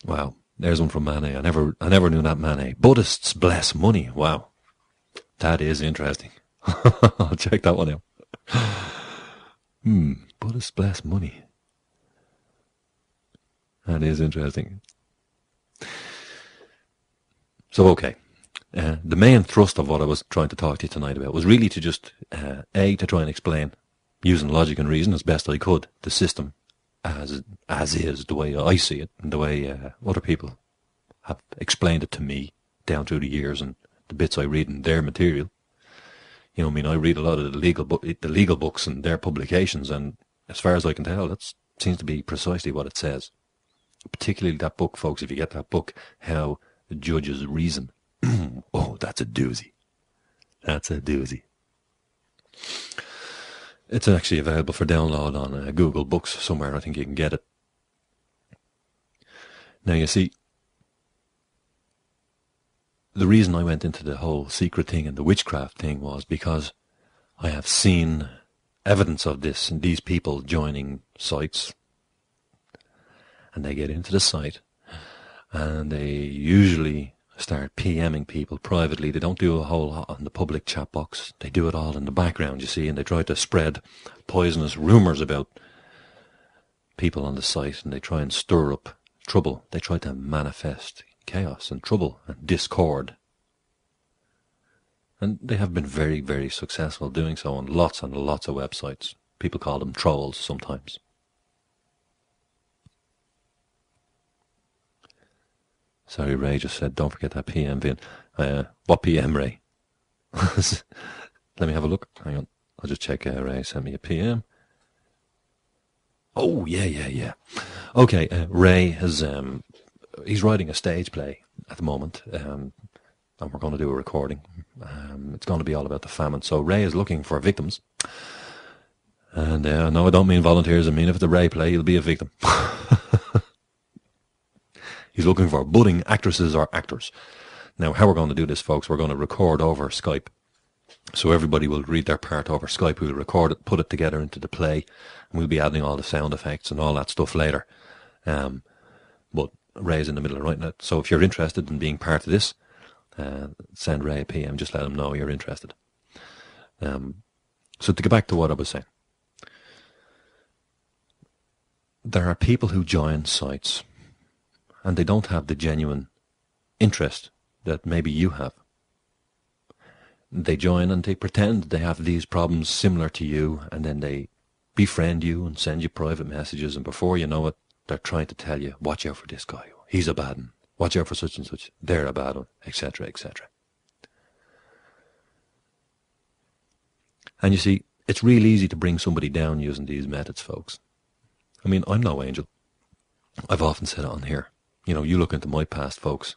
Wow, there's one from Manet. I never knew that Manet. Buddhists bless money. Wow, that is interesting. I'll check that one out. Buddhists bless money. That is interesting. So, okay. The main thrust of what I was trying to talk to you tonight about was really to just, to try and explain, using logic and reason as best I could, the system as is, the way I see it, and the way other people have explained it to me down through the years and the bits I read in their material. You know, I mean, I read a lot of the legal books and their publications, and as far as I can tell, that seems to be precisely what it says. Particularly that book, folks, if you get that book, How Judges Reason. Oh, that's a doozy. That's a doozy. It's actually available for download on Google Books somewhere. I think you can get it. Now, you see, the reason I went into the whole secret thing and the witchcraft thing was because I have seen evidence of this and these people joining sites, and they get into the site and they usually start PMing people privately. They don't do a whole lot on the public chat box. They do it all in the background, you see, and they try to spread poisonous rumours about people on the site, and they try and stir up trouble. They try to manifest chaos and trouble and discord. And they have been very, very successful doing so on lots and lots of websites. People call them trolls sometimes. Sorry, Ray just said, don't forget that PM, Vin. What PM, Ray? Let me have a look. Hang on. I'll just check. Ray sent me a PM. Oh, yeah. Okay, Ray has, he's writing a stage play at the moment, and we're going to do a recording. It's going to be all about the famine. So Ray is looking for victims. And no, I don't mean volunteers. I mean, if it's a Ray play, you'll be a victim. He's looking for budding actresses or actors. Now, how we're going to do this, folks, we're going to record over Skype. So everybody will read their part over Skype. We'll record it, put it together into the play, and we'll be adding all the sound effects and all that stuff later. But Ray's in the middle of writing it. So if you're interested in being part of this, send Ray a PM. Just let him know you're interested. So to get back to what I was saying. There are people who join sites and they don't have the genuine interest that maybe you have. They join and they pretend they have these problems similar to you, and then they befriend you and send you private messages, and before you know it, they're trying to tell you, watch out for this guy, he's a bad one, watch out for such and such, they're a bad one, etc., etc. And you see, it's real easy to bring somebody down using these methods, folks. I mean, I'm no angel. I've often said it on here. You know, you look into my past, folks.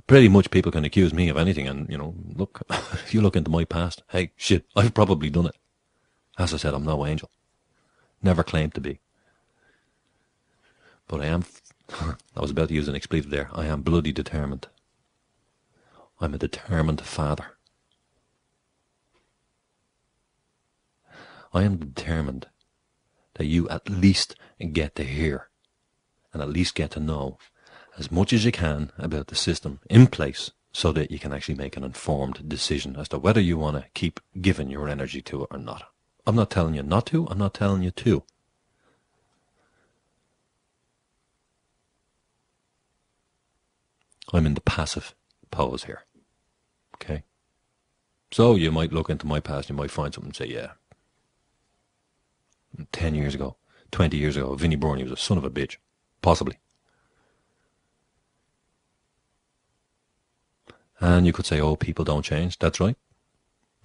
Pretty much people can accuse me of anything, and, you know, look, if you look into my past, hey, shit, I've probably done it. As I said, I'm no angel. Never claimed to be. But I am, I was about to use an expletive there, I am bloody determined. I'm a determined father. I am determined that you at least get to hear and at least get to know as much as you can about the system in place so that you can actually make an informed decision as to whether you want to keep giving your energy to it or not. I'm not telling you not to, I'm not telling you to. I'm in the passive pose here. Okay? So you might look into my past, you might find something and say, yeah, 10 years ago, 20 years ago, Vincent Byrne, he was a son of a bitch. Possibly. And you could say, oh, people don't change. That's right.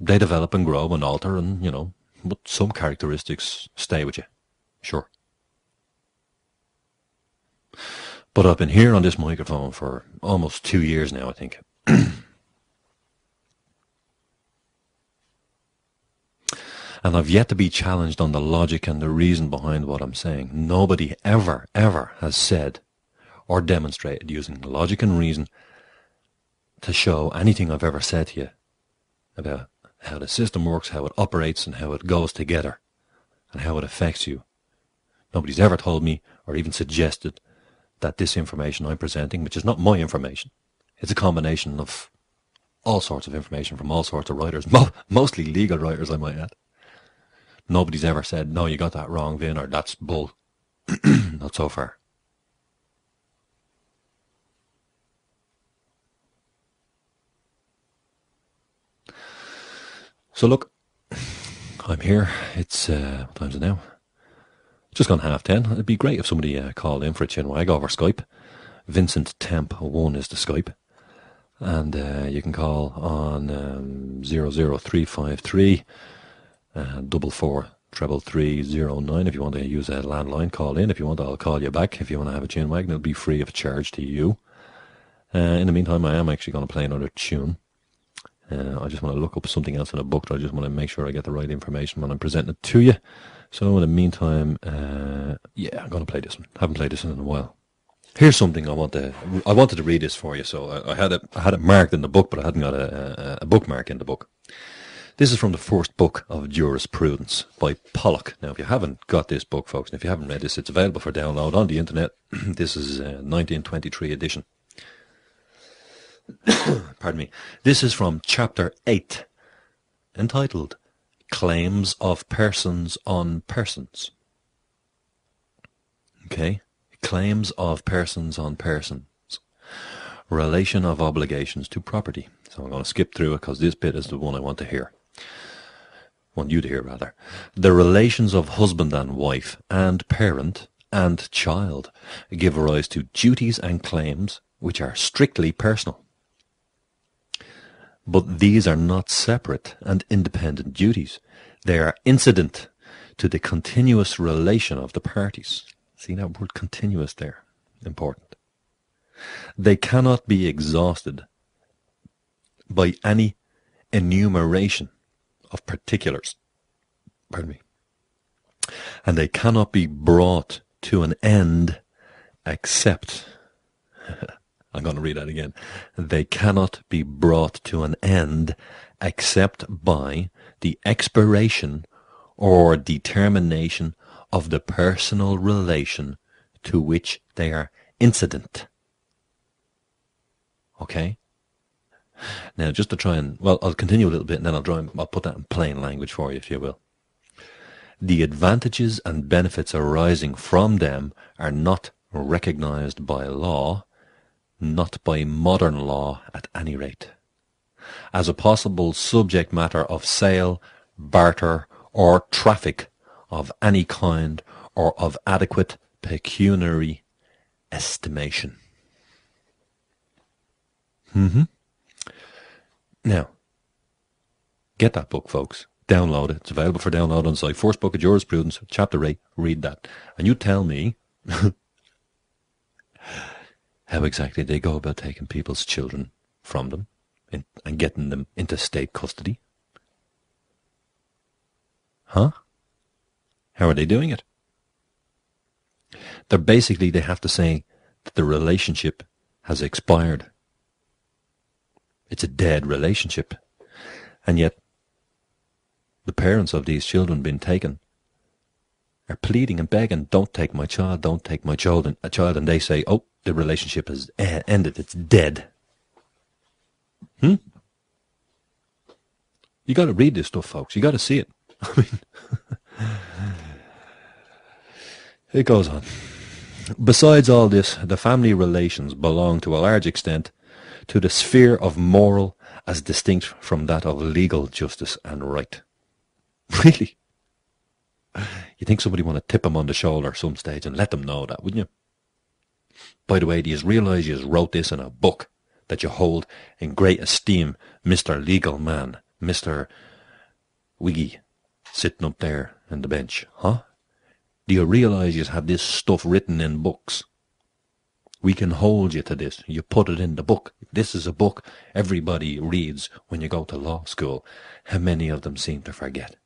They develop and grow and alter and, you know, but some characteristics stay with you. Sure. But I've been here on this microphone for almost 2 years now, I think. And I've yet to be challenged on the logic and the reason behind what I'm saying. Nobody ever has said or demonstrated using logic and reason to show anything I've ever said to you about how the system works, how it operates, and how it goes together, and how it affects you. Nobody's ever told me or even suggested that this information I'm presenting, which is not my information, it's a combination of all sorts of information from all sorts of writers, mostly legal writers, I might add. Nobody's ever said, no, you got that wrong, Vin, or that's bull. Not so far. So look, I'm here. It's, what time is it now? Just gone 10:30. It'd be great if somebody called in for a chinwag over Skype. Vincent Temp 1 is the Skype. And you can call on 00353 443309 if you want to use a landline. Call in. If you want, I'll call you back. If you want to have a chinwag, it'll be free of charge to you. In the meantime, I am actually going to play another tune. I just want to look up something else in a book. I just want to make sure I get the right information when I'm presenting it to you. So in the meantime, yeah, I'm going to play this one. Haven't played this one in a while. Here's something I wanted to read this for you. So I had it marked in the book, but I hadn't got a bookmark in the book. This is from the first book of jurisprudence by Pollock. Now, if you haven't got this book, folks, and if you haven't read this, it's available for download on the internet. This is a 1923 edition. Pardon me. This is from chapter 8, entitled Claims of Persons on Persons. Okay? Claims of persons on persons. Relation of obligations to property. So I'm going to skip through it because this bit is the one I want to hear. Want you to hear, rather. The relations of husband and wife and parent and child give rise to duties and claims which are strictly personal. But these are not separate and independent duties. They are incident to the continuous relation of the parties. See that word continuous there? Important. They cannot be exhausted by any enumeration of particulars. Pardon me. And they cannot be brought to an end except... I'm going to read that again. They cannot be brought to an end except by the expiration or determination of the personal relation to which they are incident. Okay? Now, just to try and, well, I'll continue a little bit and then I'll put that in plain language for you, if you will. The advantages and benefits arising from them are not recognized by law, not by modern law at any rate, as a possible subject matter of sale, barter, or traffic of any kind, or of adequate pecuniary estimation. Now, get that book, folks. Download it. It's available for download on the site. First book of jurisprudence, chapter 8. Read that. And you tell me how exactly they go about taking people's children from them and getting them into state custody. Huh? How are they doing it? They have to say that the relationship has expired. It's a dead relationship. And yet, the parents of these children being taken are pleading and begging, don't take my child, don't take my child. And they say, oh, the relationship has ended, it's dead. You got to read this stuff, folks. You got to see it. I mean, it goes on. Besides all this, the family relations belong to a large extent to the sphere of moral as distinct from that of legal justice and right. Really? You think somebody want to tip them on the shoulder some stage and let them know that, wouldn't you? By the way, do you realise you wrote this in a book that you hold in great esteem, Mr. Legal Man, Mr. Wiggy, sitting up there on the bench, huh? Do you realise you have this stuff written in books? We can hold you to this. You put it in the book. This is a book everybody reads when you go to law school. How many of them seem to forget?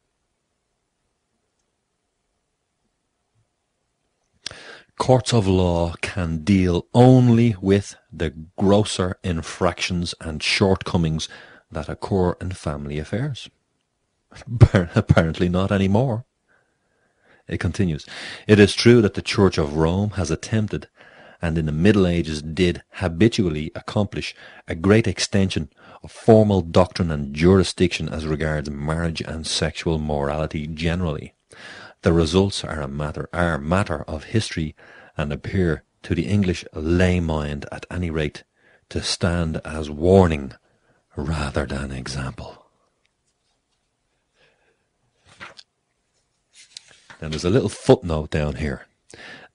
Courts of law can deal only with the grosser infractions and shortcomings that occur in family affairs. Apparently not anymore. It continues. It is true that the Church of Rome has attempted and in the Middle Ages did habitually accomplish a great extension of formal doctrine and jurisdiction as regards marriage and sexual morality generally. The results are matter of history and appear to the English lay mind at any rate to stand as warning rather than example. Now there's a little footnote down here.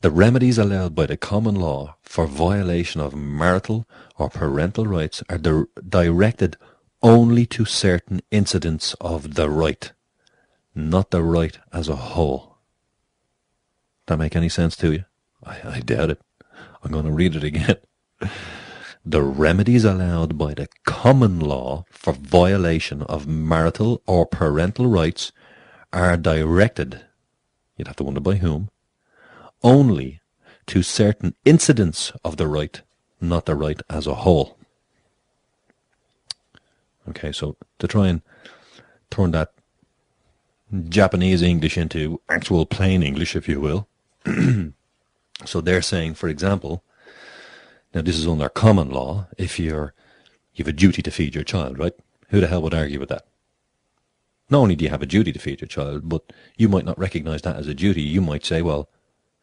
The remedies allowed by the common law for violation of marital or parental rights are directed only to certain incidents of the right, not the right as a whole. That make any sense to you? I doubt it. I'm going to read it again. The remedies allowed by the common law for violation of marital or parental rights are directed, you'd have to wonder by whom, only to certain incidents of the right, not the right as a whole. Okay, so to try and turn that Japanese English into actual plain English, if you will. So they're saying, for example, now this is under common law, if you have a duty to feed your child, right? Who the hell would argue with that? Not only do you have a duty to feed your child, but you might not recognize that as a duty. You might say, well,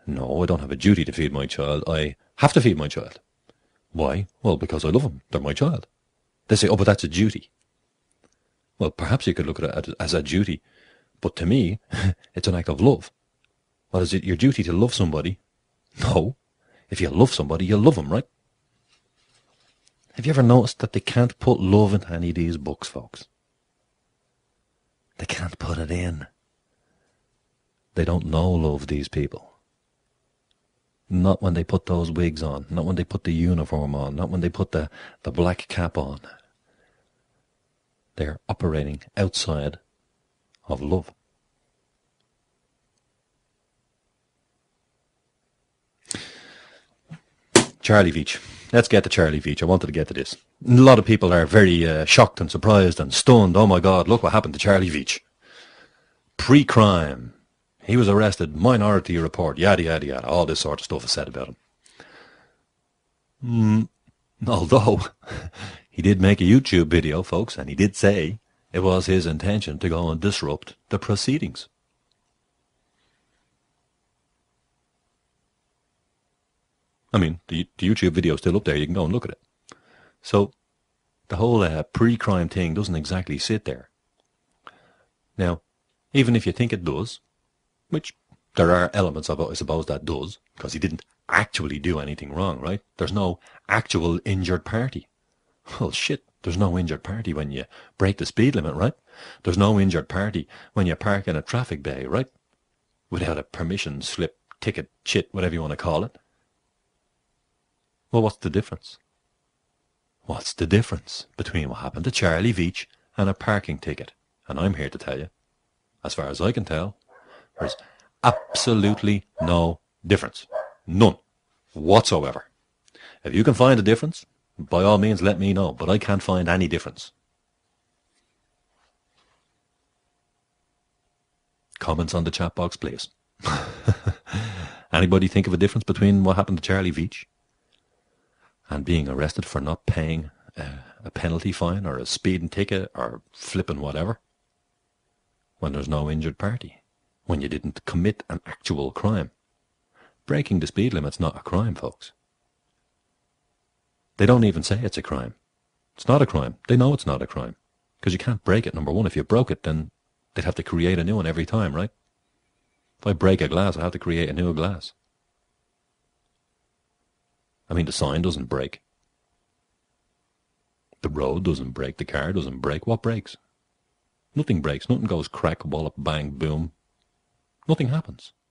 no, I don't have a duty to feed my child. I have to feed my child. Why? Well, because I love them. They're my child. They say, oh, but that's a duty. Well, perhaps you could look at it as a duty, but to me, it's an act of love. Well, is it your duty to love somebody? No. If you love somebody, you love them, right? Have you ever noticed that they can't put love into any of these books, folks? They can't put it in. They don't know love, these people. Not when they put those wigs on, not when they put the uniform on, not when they put the black cap on. They're operating outside of love. Charlie Veitch. Let's get to Charlie Veitch. I wanted to get to this. A lot of people are very shocked and surprised and stunned. Oh my God, look what happened to Charlie Veitch. Pre-crime. He was arrested. Minority Report. Yada, yada, yada. All this sort of stuff is said about him. Although, he did make a YouTube video, folks, and he did say it was his intention to go and disrupt the proceedings. I mean, the YouTube video is still up there. You can go and look at it. So, the whole pre-crime thing doesn't exactly sit there. Now, even if you think it does, which there are elements of it, I suppose, that does, because he didn't actually do anything wrong, right? There's no actual injured party. Well, shit, there's no injured party when you break the speed limit, right? There's no injured party when you park in a traffic bay, right? Without a permission slip, ticket, shit, whatever you want to call it. Well, what's the difference? What's the difference between what happened to Charlie Veitch and a parking ticket? And I'm here to tell you, as far as I can tell, there's absolutely no difference. None whatsoever. If you can find a difference, by all means let me know, but I can't find any difference. Comments on the chat box, please. Anybody think of a difference between what happened to Charlie Veitch and being arrested for not paying a penalty fine or a speeding ticket or flipping whatever, when there's no injured party, when you didn't commit an actual crime? Breaking the speed limit's not a crime, folks. They don't even say it's a crime. It's not a crime. They know it's not a crime, because you can't break it, number one. If you broke it, then they'd have to create a new one every time, right? If I break a glass, I have to create a new glass. I mean, the sign doesn't break. The road doesn't break. The car doesn't break. What breaks? Nothing breaks. Nothing goes crack, wallop, bang, boom. Nothing happens.